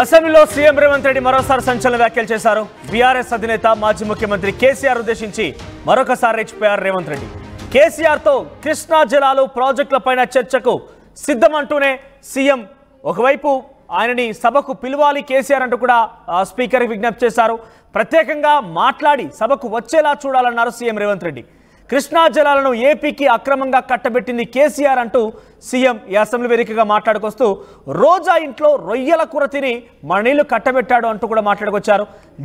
అసెంబ్లీలో సీఎం రేవంత్ రెడ్డి మరోసారి సంచలన వ్యాఖ్యలు చేశారు. బీఆర్ఎస్ అధినేత మాజీ ముఖ్యమంత్రి కేసీఆర్ ఉద్దేశించి మరొకసారి రెచ్చిపోయారు రేవంత్ రెడ్డి. కేసీఆర్తో కృష్ణా జలాలు ప్రాజెక్టులపైన చర్చకు సిద్ధమంటూనే సీఎం ఒకవైపు ఆయనని సభకు పిలవాలి కేసీఆర్ అంటూ కూడా స్పీకర్కి విజ్ఞప్తి చేశారు. ప్రత్యేకంగా మాట్లాడి సభకు వచ్చేలా చూడాలన్నారు సీఎం రేవంత్ రెడ్డి. కృష్ణా జలాలను ఏపీకి అక్రమంగా కట్టబెట్టింది కేసీఆర్ అంటూ సీఎం ఈ అసెంబ్లీ వేదికగా మాట్లాడుకొస్తూ రోజా ఇంట్లో రొయ్యల కూర తిని మన నీళ్లు కట్టబెట్టాడు అంటూ కూడా మాట్లాడుకొచ్చారు.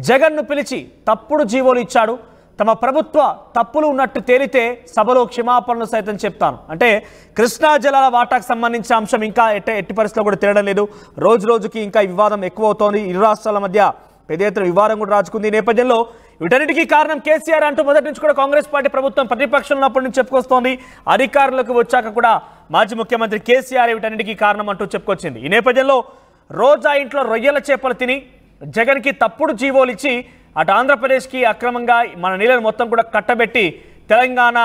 జగన్ను పిలిచి తప్పుడు జీవోలు ఇచ్చాడు, తమ ప్రభుత్వ తప్పులు ఉన్నట్టు తేలితే సభలో క్షమాపణలు సైతం చెప్తాను అంటే కృష్ణా జలాల వాటాకు సంబంధించిన అంశం ఇంకా ఎట్టి పరిస్థితుల్లో కూడా తిరగడం లేదు. రోజు రోజుకి ఇంకా వివాదం ఎక్కువ అవుతోంది. ఇరు రాష్ట్రాల మధ్య పెద్ద ఎత్తున వివాదం కూడా రాజుకుంది. ఈ నేపథ్యంలో వీటన్నిటికీ కారణం కేసీఆర్ అంటూ మొదటి నుంచి కూడా కాంగ్రెస్ పార్టీ ప్రభుత్వం ప్రతిపక్షంలో ఉన్నప్పటి నుంచి చెప్పుకొస్తోంది. అధికారులకు వచ్చాక కూడా మాజీ ముఖ్యమంత్రి కేసీఆర్ వీటన్నిటికీ కారణం అంటూ చెప్పుకొచ్చింది. ఈ నేపథ్యంలో రోజా ఇంట్లో రొయ్యల చేపలు తిని జగన్కి తప్పుడు జీవోలు ఇచ్చి అటు ఆంధ్రప్రదేశ్కి అక్రమంగా మన నీళ్ళను మొత్తం కూడా కట్టబెట్టి తెలంగాణ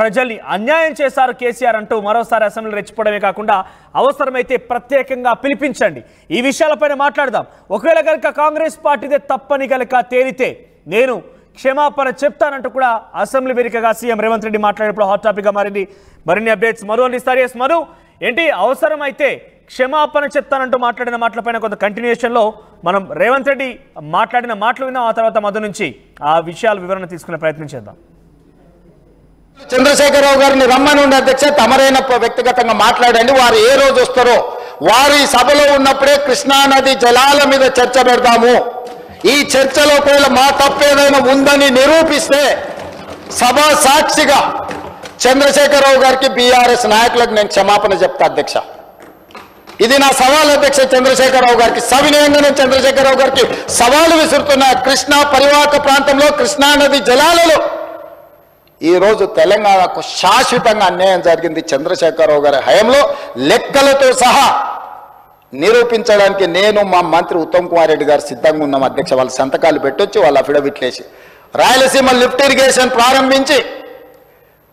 ప్రజల్ని అన్యాయం చేశారు కేసీఆర్ అంటూ మరోసారి అసెంబ్లీ రెచ్చిపోవడమే కాకుండా అవసరమైతే ప్రత్యేకంగా పిలిపించండి, ఈ విషయాలపైన మాట్లాడదాం, ఒకవేళ కనుక కాంగ్రెస్ పార్టీదే తప్పని కనుక తేలితే నేను క్షమాపణ చెప్తానంటూ కూడా అసెంబ్లీ వేదికగా సీఎం రేవంత్ రెడ్డి మాట్లాడేప్పుడు హాట్ టాపిక్గా మారింది. మరిన్ని అప్డేట్స్ మధు అందిస్తారు. ఎస్ మధు, ఏంటి అవసరమైతే క్షమాపణ చెప్తానంటూ మాట్లాడిన మాటలపైన కొంత కంటిన్యూషన్లో మనం రేవంత్ రెడ్డి మాట్లాడిన మాటలు విన్నాం. ఆ తర్వాత మధు నుంచి ఆ విషయాల వివరణ తీసుకునే ప్రయత్నం చేద్దాం. చంద్రశేఖరరావు గారిని రమ్మని ఉండే అధ్యక్ష, తమరైన వ్యక్తిగతంగా మాట్లాడండి. వారు ఏ రోజు వస్తారో వారు ఈ సభలో ఉన్నప్పుడే కృష్ణానది జలాల మీద చర్చ పెడతాము. ఈ చర్చలో ఒకవేళ మా తప్పేదైనా ఉందని నిరూపిస్తే సభ సాక్షిగా చంద్రశేఖరరావు గారికి బీఆర్ఎస్ నాయకులకు నేను క్షమాపణ చెప్తా అధ్యక్ష. ఇది నా సవాల్ అధ్యక్ష చంద్రశేఖరరావు గారికి. సవినయంగా నేను చంద్రశేఖరరావు గారికి సవాలు విసురుతున్న కృష్ణా పరివాహక ప్రాంతంలో కృష్ణానది జలాలలో ఈరోజు తెలంగాణకు శాశ్వతంగా అన్యాయం జరిగింది చంద్రశేఖరరావు గారి హయాంలో. లెక్కలతో సహా నిరూపించడానికి నేను మా మంత్రి ఉత్తమ్ కుమార్ రెడ్డి గారు సిద్ధంగా ఉన్నాం అధ్యక్ష. వాళ్ళ సంతకాలు పెట్టొచ్చి వాళ్ళ అఫిడవిట్లు వేసి రాయలసీమ లిఫ్ట్ ఇరిగేషన్ ప్రారంభించి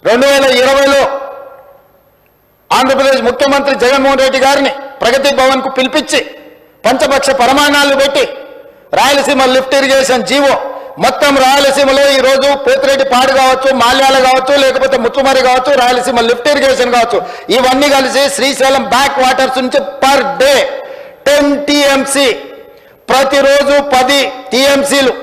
2020లో ఆంధ్రప్రదేశ్ ముఖ్యమంత్రి జగన్మోహన్ రెడ్డి గారిని ప్రగతి భవన్కు పిలిపించి పంచపక్ష ప్రమాణాలు పెట్టి రాయలసీమ లిఫ్ట్ ఇరిగేషన్ జీవో మొత్తం రాయలసీమలో ఈరోజు పోతిరెడ్డి పాడు కావచ్చు, మాల్యాల కావచ్చు, లేకపోతే ముచ్చుమరి కావచ్చు, రాయలసీమ లిఫ్ట్ ఇరిగేషన్ కావచ్చు, ఇవన్నీ కలిసి శ్రీశైలం బ్యాక్ వాటర్స్ నుంచి పర్ డే 10 టీఎంసీ, ప్రతిరోజు 10 టీఎంసీలు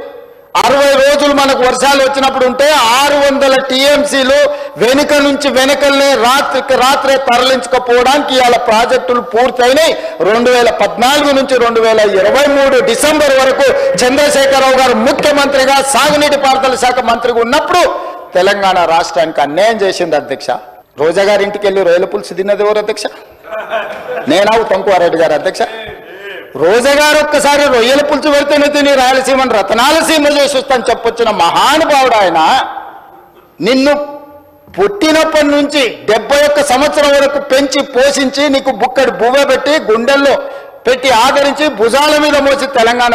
60 రోజులు మనకు వర్షాలు వచ్చినప్పుడు ఉంటే 600 టీఎంసీలు వెనుక నుంచి వెనకల్నే రాత్రికి రాత్రే తరలించకపోవడానికి ఇవాళ ప్రాజెక్టులు పూర్తయినాయి. 2014 నుంచి 2023 డిసెంబర్ వరకు చంద్రశేఖరరావు గారు ముఖ్యమంత్రిగా సాగునీటి పారుదల శాఖ మంత్రిగా ఉన్నప్పుడు తెలంగాణ రాష్ట్రానికి అన్యాయం చేసింది అధ్యక్ష. రోజా గారి ఇంటికి వెళ్ళి రొయ్యల పులుసు తిన్నది ఎవరు అధ్యక్ష? నేనా ఉత్తమ్ కుమార్ రెడ్డి గారు అధ్యక్ష. రోజా గారు ఒక్కసారి రొయ్యల పులుసు పెడితేనే తిని రాయలసీమను రతనాల సీమ చేసి వస్తాను చెప్పొచ్చిన మహానుభావుడు ఆయన. నిన్ను పుట్టినప్పటి నుంచి 71 సంవత్సరం వరకు పెంచి పోషించి నీకు బుక్కడి బువ్వ పెట్టి గుండెల్లో పెట్టి ఆదరించి భుజాల మీద మోసి తెలంగాణ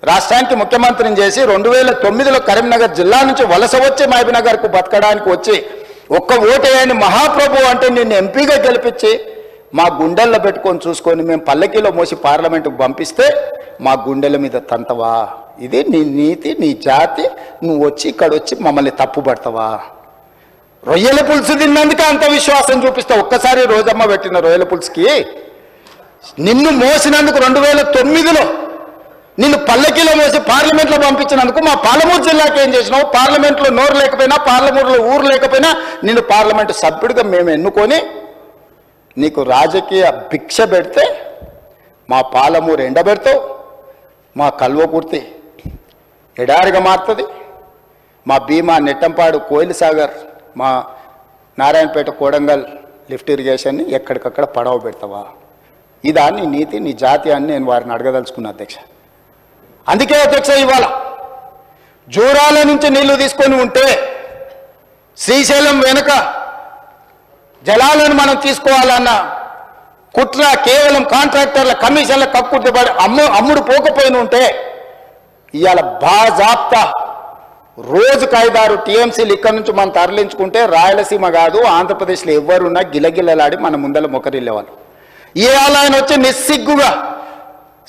రాష్ట్రానికి ముఖ్యమంత్రిని చేసి 2009లో కరీంనగర్ జిల్లా నుంచి వలస వచ్చి మహబూబ్నగర్కు బతకడానికి వచ్చి ఒక్క ఓటేయని మహాప్రభు అంటే నిన్ను ఎంపీగా గెలిపించి మా గుండెల్లో పెట్టుకొని చూసుకొని మేము పల్లకీలో మోసి పార్లమెంటుకు పంపిస్తే మా గుండెల మీద తంతవా? ఇది నీ నీతి, నీ జాతి. నువ్వు వచ్చి ఇక్కడ వచ్చి మమ్మల్ని తప్పు పడతావా? రొయ్యల పులుసు తిన్నందుకే అంత విశ్వాసం చూపిస్తావు. ఒక్కసారి రోజమ్మ పెట్టిన రొయ్యల పులుసుకి నిన్ను మోసినందుకు 2009లో నిన్ను పల్లకీలో మోసి పార్లమెంట్లో పంపించినందుకు మా పాలమూరు జిల్లాకి ఏం చేసినావు? పార్లమెంట్లో నోరు లేకపోయినా, పార్లమూరులో ఊరు లేకపోయినా నిన్ను పార్లమెంటు సభ్యుడిగా మేము ఎన్నుకొని నీకు రాజకీయ భిక్ష పెడితే మా పాలమూరు ఎండబెడతావు, మా కల్వకుర్తి ఎడారిగా మారుతుంది, మా భీమా నెట్టంపాడు కోయిల్ సాగర్ మా నారాయణపేట కోడంగల్ లిఫ్ట్ ఇరిగేషన్ని ఎక్కడికక్కడ పడవ పెడతావా? ఇదా నీ నీతి, నీ జాతి అని నేను వారిని అడగదలుచుకున్నా అధ్యక్ష. అందుకే అధ్యక్ష ఇవాళ జూరాల నుంచి నీళ్లు తీసుకొని ఉంటే శ్రీశైలం వెనుక జలాలను మనం తీసుకోవాలన్న కుట్ర కేవలం కాంట్రాక్టర్ల కమిషన్ల కక్కుర్తిపడి అమ్ముడు పోకపోయిన ఉంటే ఇవాళ బాజాప్తా రోజుకు 5-6 టీఎంసీలు ఇక్కడ నుంచి మనం తరలించుకుంటే రాయలసీమ కాదు ఆంధ్రప్రదేశ్లో ఎవరున్నా గిలగిలలాడి మన ముందల మొకరిల్లేవాళ్ళు. ఏ ఆలయం వచ్చి నిస్సిగ్గుగా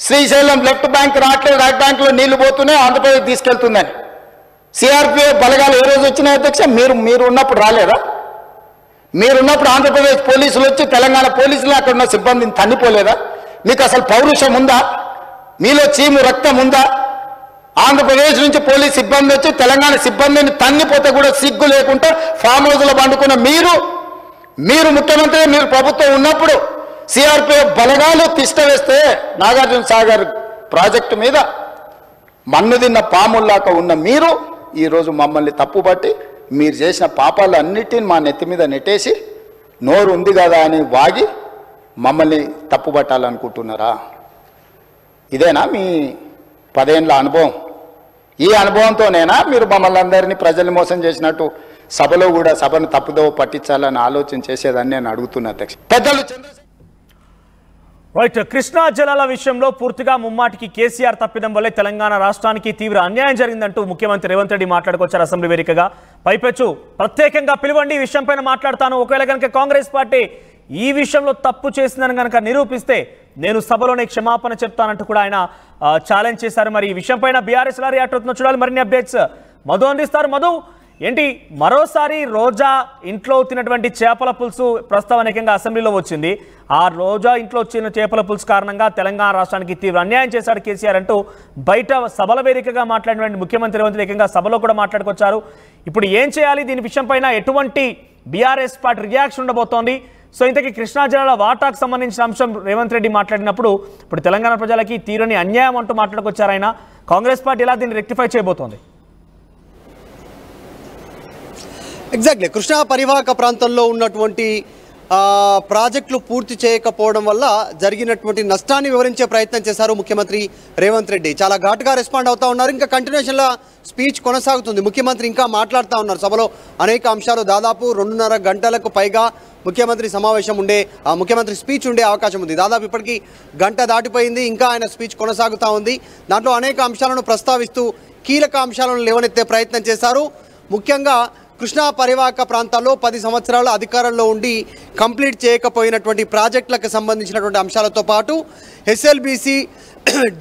శ్రీశైలం లెఫ్ట్ బ్యాంక్ రావట్లేదు, రైట్ బ్యాంక్లో నీళ్లు పోతున్నాయి, ఆంధ్రప్రదేశ్ తీసుకెళ్తుందని. సిఆర్పిఎఫ్ బలగాలు ఏ రోజు వచ్చినాయి అధ్యక్ష? మీరు ఉన్నప్పుడు రాలేదా? మీరున్నప్పుడు ఆంధ్రప్రదేశ్ పోలీసులు వచ్చి తెలంగాణ పోలీసులు అక్కడ ఉన్న సిబ్బందిని తన్నిపోలేదా? మీకు అసలు పౌరుషం ఉందా? మీలో చీము రక్తం ఉందా? ఆంధ్రప్రదేశ్ నుంచి పోలీస్ సిబ్బంది వచ్చి తెలంగాణ సిబ్బందిని తన్నిపోతే కూడా సిగ్గు లేకుండా ఫామ్ హౌస్లో పండుకున్న మీరు ముఖ్యమంత్రి, మీరు ప్రభుత్వం ఉన్నప్పుడు సిఆర్పిఎఫ్ బలగాలు తిష్ట వేస్తే నాగార్జున సాగర్ ప్రాజెక్టు మీద మన్ను తిన్న పాముల్లాక ఉన్న మీరు ఈరోజు మమ్మల్ని తప్పుపట్టి మీరు చేసిన పాపాలు అన్నిటిని మా నెత్తి మీద నెట్టేసి నోరు ఉంది కదా అని వాగి మమ్మల్ని తప్పుపట్టాలనుకుంటున్నారా? ఇదేనా మీ 10 ఏళ్ల అనుభవం? ఈ అనుభవంతోనేనా మీరు మమ్మల్ని అందరినీ ప్రజల్ని మోసం చేసినట్టు సభలో కూడా సభను తప్పుదోవ పట్టించాలని ఆలోచన చేసేదని నేను అడుగుతున్నా అధ్యక్ష. పెద్దలు రైట్. కృష్ణా జలాల విషయంలో పూర్తిగా ముమ్మాటికి కేసీఆర్ తప్పిదం వల్లే తెలంగాణ రాష్ట్రానికి తీవ్ర అన్యాయం జరిగిందంటూ ముఖ్యమంత్రి రేవంత్ రెడ్డి మాట్లాడుకొచ్చారు అసెంబ్లీ వేదికగా. పైపెచ్చు ప్రత్యేకంగా పిలువండి, ఈ విషయంపైన మాట్లాడతాను, ఒకవేళ కనుక కాంగ్రెస్ పార్టీ ఈ విషయంలో తప్పు చేసిందని కనుక నిరూపిస్తే నేను సభలోనే క్షమాపణ చెప్తానంటూ కూడా ఆయన ఛాలెంజ్ చేశారు. మరి ఈ విషయంపైన బీఆర్ఎస్ ఎలా రియాక్ట్ అవుతుందో చూడాలి. మరిన్ని అప్డేట్స్ మధు అందిస్తారు. మధు, ఏంటి మరోసారి రోజా ఇంట్లో తిన్నటువంటి చేపల పులుసు ప్రస్తావనకంగా అసెంబ్లీలో వచ్చింది. ఆ రోజా ఇంట్లో వచ్చిన చేపల పులుసు కారణంగా తెలంగాణ రాష్ట్రానికి తీవ్ర అన్యాయం చేశాడు కేసీఆర్ అంటూ బయట సభల వేదికగా మాట్లాడినటువంటి ముఖ్యమంత్రి రేవంత్ ఏకంగా సభలో కూడా మాట్లాడుకొచ్చారు. ఇప్పుడు ఏం చేయాలి, దీని విషయంపైన ఎటువంటి బీఆర్ఎస్ పార్టీ రియాక్షన్ ఉండబోతోంది? సో ఇంతకీ కృష్ణా జిల్లాల వాటాకు సంబంధించిన అంశం రేవంత్ రెడ్డి మాట్లాడినప్పుడు ఇప్పుడు తెలంగాణ ప్రజలకి తీరని అన్యాయం అంటూ మాట్లాడుకొచ్చారు ఆయన. కాంగ్రెస్ పార్టీ ఎలా దీన్ని రెక్టిఫై చేయబోతోంది? ఎగ్జాక్ట్లీ, కృష్ణా పరివాహక ప్రాంతంలో ఉన్నటువంటి ప్రాజెక్టులు పూర్తి చేయకపోవడం వల్ల జరిగినటువంటి నష్టాన్ని వివరించే ప్రయత్నం చేశారు ముఖ్యమంత్రి రేవంత్ రెడ్డి. చాలా ఘాటుగా రెస్పాండ్ అవుతా ఉన్నారు. ఇంకా కంటిన్యూషన్లో స్పీచ్ కొనసాగుతుంది. ముఖ్యమంత్రి ఇంకా మాట్లాడుతూ ఉన్నారు. సభలో అనేక అంశాలు, దాదాపు 2.5 గంటలకు పైగా ముఖ్యమంత్రి సమావేశం ముఖ్యమంత్రి స్పీచ్ ఉండే అవకాశం ఉంది. దాదాపు ఇప్పటికీ గంట దాటిపోయింది, ఇంకా ఆయన స్పీచ్ కొనసాగుతూ ఉంది. దాంట్లో అనేక అంశాలను ప్రస్తావిస్తూ కీలక అంశాలను లేవనెత్తే ప్రయత్నం చేశారు. ముఖ్యంగా కృష్ణా పరివాహక ప్రాంతాల్లో 10 సంవత్సరాల అధికారంలో ఉండి కంప్లీట్ చేయకపోయినటువంటి ప్రాజెక్టులకు సంబంధించినటువంటి అంశాలతో పాటు ఎస్ఎల్బీసీ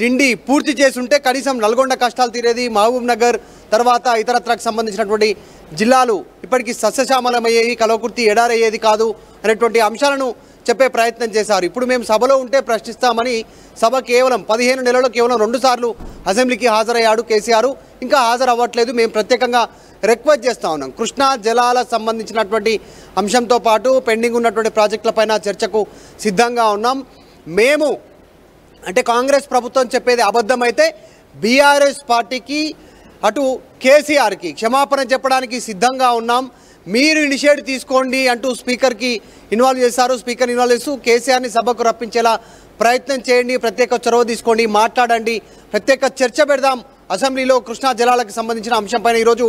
డిండి పూర్తి చేసి ఉంటే కనీసం నల్గొండ కష్టాలు తీరేది, మహబూబ్ నగర్ తర్వాత ఇతరత్రకు సంబంధించినటువంటి జిల్లాలు ఇప్పటికీ సస్యశ్యామలమయ్యేవి, కలవకుర్తి ఎడారయ్యేది కాదు అనేటువంటి అంశాలను చెప్పే ప్రయత్నం చేశారు. ఇప్పుడు మేము సభలో ఉంటే ప్రశ్నిస్తామని సభ కేవలం 15 నెలల్లో కేవలం 2 సార్లు అసెంబ్లీకి హాజరయ్యాడు కేసీఆర్. ఇంకా హాజరు అవ్వట్లేదు. మేము ప్రత్యేకంగా రిక్వెస్ట్ చేస్తూ ఉన్నాం. కృష్ణా జలాల సంబంధించినటువంటి అంశంతో పాటు పెండింగ్ ఉన్నటువంటి ప్రాజెక్టులపైన చర్చకు సిద్ధంగా ఉన్నాం. మేము అంటే కాంగ్రెస్ ప్రభుత్వం చెప్పేది అబద్ధమైతే బీఆర్ఎస్ పార్టీకి అటు కేసీఆర్కి క్షమాపణ చెప్పడానికి సిద్ధంగా ఉన్నాం, మీరు ఇనిషియేటివ్ తీసుకోండి అంటూ స్పీకర్కి ఇన్వాల్వ్ చేశారు. స్పీకర్ ఇన్వాల్వ్ చేస్తూ కేసీఆర్ని సభకు రప్పించేలా ప్రయత్నం చేయండి, ప్రత్యేక చొరవ తీసుకోండి, మాట్లాడండి, ప్రత్యేక చర్చ పెడదాం అసెంబ్లీలో కృష్ణా జలాలకు సంబంధించిన అంశంపైన. ఈరోజు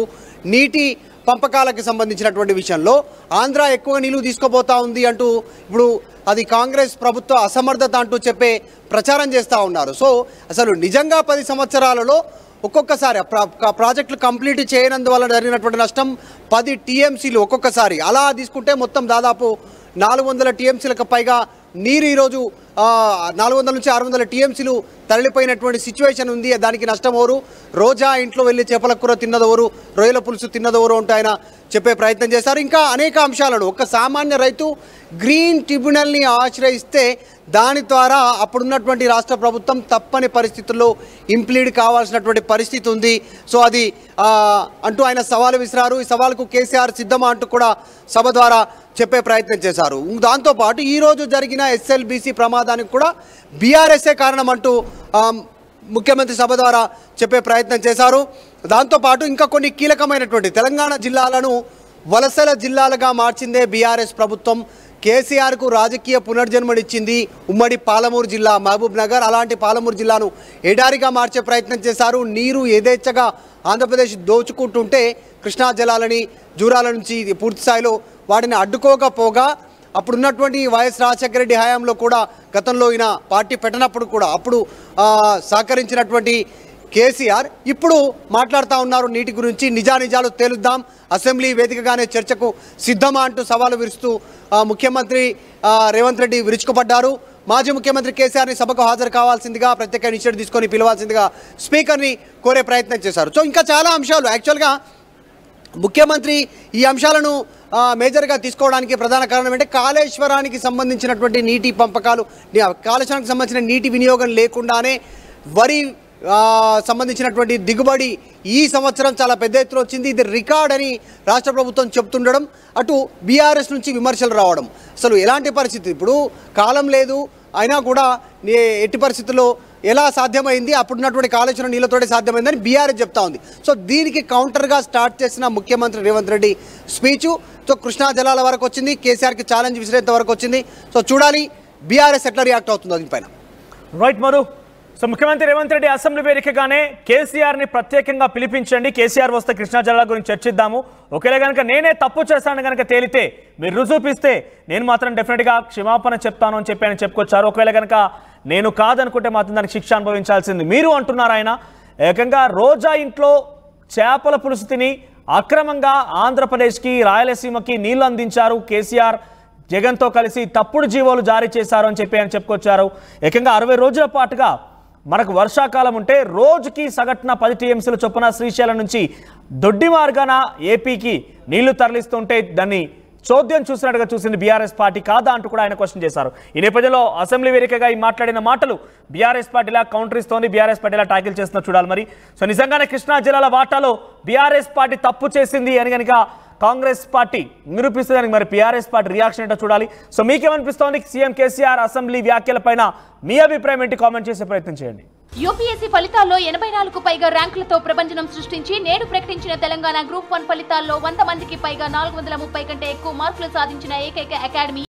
నీటి పంపకాలకు సంబంధించినటువంటి విషయంలో ఆంధ్ర ఎక్కువ నీళ్లు తీసుకోబోతా ఉంది అంటూ ఇప్పుడు అది కాంగ్రెస్ ప్రభుత్వ అసమర్థత అంటూ చెప్పే ప్రచారం చేస్తూ ఉన్నారు. సో అసలు నిజంగా 10 సంవత్సరాలలో ఒక్కొక్కసారి ప్రాజెక్టులు కంప్లీట్ చేయనందువల్ల జరిగినటువంటి నష్టం 10 టీఎంసీలు ఒక్కొక్కసారి. అలా తీసుకుంటే మొత్తం దాదాపు 400 టీఎంసీలకు పైగా నీరు ఈరోజు 400 నుంచి 600 టీఎంసీలు తరలిపోయినటువంటి సిచ్యువేషన్ ఉంది. దానికి నష్టం ఎవరు? రోజా ఇంట్లో వెళ్ళి చేపల కూర తిన్నదెవరు, రొయ్యల పులుసు తిన్నదెవరు అంటూ ఆయన చెప్పే ప్రయత్నం చేశారు. ఇంకా అనేక అంశాలను ఒక సామాన్య రైతు గ్రీన్ ట్రిబ్యునల్ని ఆశ్రయిస్తే దాని ద్వారా అప్పుడున్నటువంటి రాష్ట్ర ప్రభుత్వం తప్పని పరిస్థితుల్లో ఇంప్లీడ్ కావాల్సినటువంటి పరిస్థితి ఉంది. సో అది అంటూ ఆయన సవాలు విసిరారు. ఈ సవాలుకు కేసీఆర్ సిద్ధమా అంటూ కూడా సభ ద్వారా చెప్పే ప్రయత్నం చేశారు. దాంతోపాటు ఈరోజు జరిగిన ఎస్ఎల్బీసీ ప్రమాదానికి కూడా బీఆర్ఎస్ఏ కారణం అంటూ ముఖ్యమంత్రి సభ ద్వారా చెప్పే ప్రయత్నం చేశారు. దాంతోపాటు ఇంకా కొన్ని కీలకమైనటువంటి తెలంగాణ జిల్లాలను వలసల జిల్లాలుగా మార్చిందే బీఆర్ఎస్ ప్రభుత్వం. కేసీఆర్కు రాజకీయ పునర్జన్మనిచ్చింది ఉమ్మడి పాలమూరు జిల్లా, మహబూబ్ నగర్. అలాంటి పాలమూరు జిల్లాను ఎడారిగా మార్చే ప్రయత్నం చేశారు. నీరు యథేచ్ఛగా ఆంధ్రప్రదేశ్ దోచుకుంటుంటే కృష్ణా జలాలని జూరాల నుంచి పూర్తి స్థాయిలో వాటిని అడ్డుకోకపోగా అప్పుడున్నటువంటి వైఎస్ రాజశేఖర రెడ్డి హయాంలో కూడా గతంలో ఈయన పార్టీ పెట్టినప్పుడు కూడా అప్పుడు సహకరించినటువంటి కేసీఆర్ ఇప్పుడు మాట్లాడుతూ ఉన్నారు నీటి గురించి. నిజానిజాలు తేలుద్దాం, అసెంబ్లీ వేదికగానే చర్చకు సిద్ధమా అంటూ సవాలు విరుస్తూ ముఖ్యమంత్రి రేవంత్ రెడ్డి విరుచుకుపడ్డారు. మాజీ ముఖ్యమంత్రి కేసీఆర్ని సభకు హాజరు కావాల్సిందిగా ప్రత్యేక ఇనిషియేటివ్ తీసుకొని పిలవాల్సిందిగా స్పీకర్ని కోరే ప్రయత్నం చేశారు. సో ఇంకా చాలా అంశాలు యాక్చువల్గా ముఖ్యమంత్రి ఈ అంశాలను మేజర్గా తీసుకోవడానికి ప్రధాన కారణం అంటే కాళేశ్వరానికి సంబంధించినటువంటి నీటి పంపకాలు, కాళేశ్వరానికి సంబంధించిన నీటి వినియోగం లేకుండానే వరి సంబంధించినటువంటి దిగుబడి ఈ సంవత్సరం చాలా పెద్ద ఎత్తున వచ్చింది. ఇది రికార్డ్ అని రాష్ట్ర ప్రభుత్వం చెప్తుండడం, అటు బీఆర్ఎస్ నుంచి విమర్శలు రావడం. అసలు ఎలాంటి పరిస్థితి, ఇప్పుడు కాలం లేదు అయినా కూడా ఎట్టి పరిస్థితుల్లో ఎలా సాధ్యమైంది, అప్పుడున్నటువంటి కాళేశ్వరం నీళ్ళతోటే సాధ్యమైందని బీఆర్ఎస్ చెప్తా ఉంది. సో దీనికి కౌంటర్గా స్టార్ట్ చేసిన ముఖ్యమంత్రి రేవంత్ రెడ్డి స్పీచు సో కృష్ణా జలాల వరకు వచ్చింది, కేసీఆర్కి ఛాలెంజ్ విసిరేంత వరకు వచ్చింది. సో చూడాలి బీఆర్ఎస్ ఎట్లా రియాక్ట్ అవుతుందో దీనిపైన. రైట్ మరు. సో ముఖ్యమంత్రి రేవంత్ రెడ్డి అసెంబ్లీ వేదికగానే కేసీఆర్ని ప్రత్యేకంగా పిలిపించండి, కేసీఆర్ వస్తే కృష్ణా జలాల గురించి చర్చిద్దాము, ఒకవేళ కనుక నేనే తప్పు చేస్తాను కనుక తేలితే మీరు రుజువుపిస్తే నేను మాత్రం డెఫినెట్గా క్షమాపణ చెప్తాను అని చెప్పి ఆయన చెప్పుకొచ్చారు. ఒకవేళ కనుక నేను కాదనుకుంటే మాత్రం దానికి శిక్ష అనుభవించాల్సింది మీరు అంటున్నారు ఆయన. ఏకంగా రోజా ఇంట్లో చేపల పులుసు తిని అక్రమంగా ఆంధ్రప్రదేశ్కి రాయలసీమకి నీళ్లు అందించారు కేసీఆర్, జగన్తో కలిసి తప్పుడు జీవోలు జారీ చేశారు అని చెప్పి ఆయన చెప్పుకొచ్చారు. ఏకంగా 60 రోజుల పాటుగా మనకు వర్షాకాలం ఉంటే రోజుకి సగటున 10 టీఎంసీల చొప్పున శ్రీశైలం నుంచి దొడ్డి మార్గాన ఏపీకి నీళ్లు తరలిస్తుంటే దాన్ని చోద్యం చూసినట్టుగా చూసింది బీఆర్ఎస్ పార్టీ కాదా అంటూ కూడా ఆయన క్వశ్చన్ చేశారు. ఈ నేపథ్యంలో అసెంబ్లీ వేదికగా ఈ మాట్లాడిన మాటలు బీఆర్ఎస్ పార్టీలా కౌంటర్ ఇస్తోంది, బీఆర్ఎస్ పార్టీలా టాకిల్ చేస్తున్నా చూడాలి మరి. సో నిజంగానే కృష్ణా జిల్లాల వాటాలో బీఆర్ఎస్ పార్టీ తప్పు చేసింది అని కనుక కాంగ్రెస్ పార్టీ నిరూపిస్తుందని మరి బీఆర్ఎస్ పార్టీ రియాక్షన్ ఏంటో చూడాలి. సో మీకేమనిపిస్తోంది సీఎం కేసీఆర్ అసెంబ్లీ వ్యాఖ్యలపైన మీ అభిప్రాయం ఏంటి కామెంట్ చేసే ప్రయత్నం చేయండి. యూపీఎస్సీ ఫలితాల్లో 84కు పైగా ర్యాంకులతో ప్రపంచం సృష్టించి నేడు ప్రకటించిన తెలంగాణ గ్రూప్ 1 ఫలితాల్లో 100 మందికి పైగా 430 కంటే ఎక్కువ మార్కులు సాధించిన ఏకైక అకాడమీ